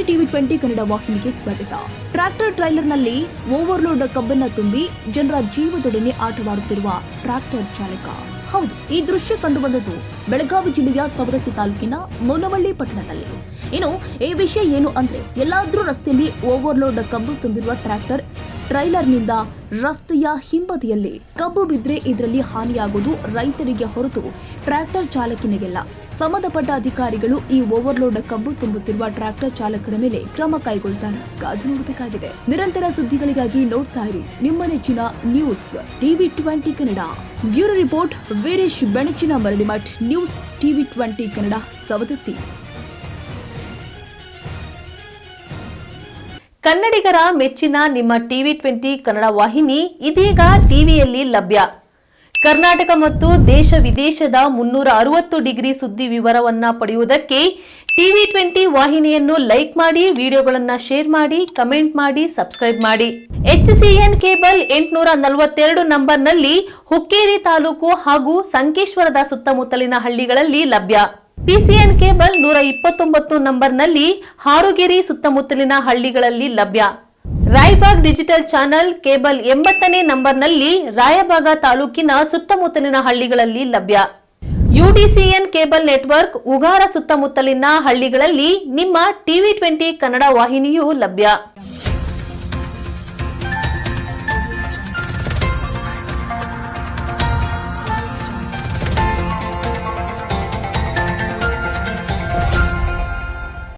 ನಮಸ್ತೆ ಟಿವಿ 20 ಕನ್ನಡ ವಾಹಿನಿಗೆ ಸ್ವಾಗತ. ಟ್ರ್ಯಾಕ್ಟರ್ ಟ್ರೈಲರ್ನಲ್ಲಿ ಓವರ್ಲೋಡ್ ಕಬ್ಬನ್ನ ತುಂಬಿ ಜನರ ಜೀವದೊಡನೆ ಆಟವಾಡುತ್ತಿರುವ ಟ್ರ್ಯಾಕ್ಟರ್ ಚಾಲಕ. ಹೌದು, ಈ ದೃಶ್ಯ ಕಂಡುಬಂದದ್ದು ಬೆಳಗಾವಿ ಜಿಲ್ಲೆಯ ಸವದತ್ತಿ ತಾಲೂಕಿನ ಮುನವಳ್ಳಿ ಪಟ್ಟಣದಲ್ಲಿ. ಇನ್ನು ಈ ವಿಷಯ ಏನು ಅಂದ್ರೆ, ಎಲ್ಲಾದ್ರೂ ರಸ್ತೆಯಲ್ಲಿ ಓವರ್ಲೋಡ್ ಕಬ್ಬು ತುಂಬಿರುವ ಟ್ರ್ಯಾಕ್ಟರ್ ಟ್ರೈಲರ್ನಿಂದ ರಸ್ತೆಯ ಹಿಂಬದಿಯಲ್ಲಿ ಕಬ್ಬು ಬಿದ್ರೆ ಇದರಲ್ಲಿ ಹಾನಿಯಾಗುವುದು ರೈತರಿಗೆ ಹೊರತು ಟ್ರ್ಯಾಕ್ಟರ್ ಚಾಲಕನಿಗೆಲ್ಲ. ಸಂಬಂಧಪಟ್ಟ ಅಧಿಕಾರಿಗಳು ಈ ಓವರ್ಲೋಡ್ ಕಬ್ಬು ತುಂಬುತ್ತಿರುವ ಟ್ರ್ಯಾಕ್ಟರ್ ಚಾಲಕರ ಮೇಲೆ ಕ್ರಮ ಕೈಗೊಳ್ತಾರೆ. ಕಾದು ನೋಡಬೇಕಾಗಿದೆ. ನಿರಂತರ ಸುದ್ದಿಗಳಿಗಾಗಿ ನೋಡ್ತಾ ಇರಿ ನಿಮ್ಮ ನೆಚ್ಚಿನ news TV 20 Kannada. Bureau report Veeresh Benachina Maradimath. News TV 20 Kannada, Savadatti. ಕನ್ನಡಿಗರ ಮೆಚ್ಚಿನ ನಿಮ್ಮ ಟಿವಿ 20 ಕನ್ನಡ ವಾಹಿನಿ ಇದೀಗ ಟಿವಿಯಲ್ಲಿ ಲಭ್ಯ. ಕರ್ನಾಟಕ ಮತ್ತು ದೇಶ ವಿದೇಶದ 360 ಡಿಗ್ರಿ ಸುದ್ದಿ ವಿವರವನ್ನ ಪಡೆಯುವುದಕ್ಕೆ ಟಿವಿ 20 ವಾಹಿನಿಯನ್ನು ಲೈಕ್ ಮಾಡಿ, ವಿಡಿಯೋಗಳನ್ನ ಶೇರ್ ಮಾಡಿ, ಕಮೆಂಟ್ ಮಾಡಿ, ಸಬ್ಸ್ಕ್ರೈಬ್ ಮಾಡಿ. HCN ಕೇಬಲ್ 842 ನಂಬರ್ನಲ್ಲಿ ಹುಕ್ಕೇರಿ ತಾಲೂಕು ಹಾಗೂ ಸಂಕೇಶ್ವರದ ಸುತ್ತಮುತ್ತಲಿನ ಹಳ್ಳಿಗಳಲ್ಲಿ ಲಭ್ಯ. PCN ಕೇಬಲ್ 129 ನಂಬರ್ನಲ್ಲಿ ಹಾರುಗೆರೆ ಸುತ್ತಮುತ್ತಲಿನ ಹಳ್ಳಿಗಳಲ್ಲಿ ಲಭ್ಯ. ರಾಯಬಾಗ್ ಡಿಜಿಟಲ್ ಚಾನೆಲ್ ಕೇಬಲ್ 80ನೇ ನಂಬರ್ನಲ್ಲಿ ರಾಯಬಾಗ ತಾಲೂಕಿನ ಸುತ್ತಮುತ್ತಲಿನ ಹಳ್ಳಿಗಳಲ್ಲಿ ಲಭ್ಯ. UDCN ಕೇಬಲ್ ನೆಟ್ವರ್ಕ್ ಉಗಾರ ಸುತ್ತಮುತ್ತಲಿನ ಹಳ್ಳಿಗಳಲ್ಲಿ ನಿಮ್ಮ ಟಿವಿ 20 ಕನ್ನಡ ವಾಹಿನಿಯೂ ಲಭ್ಯ.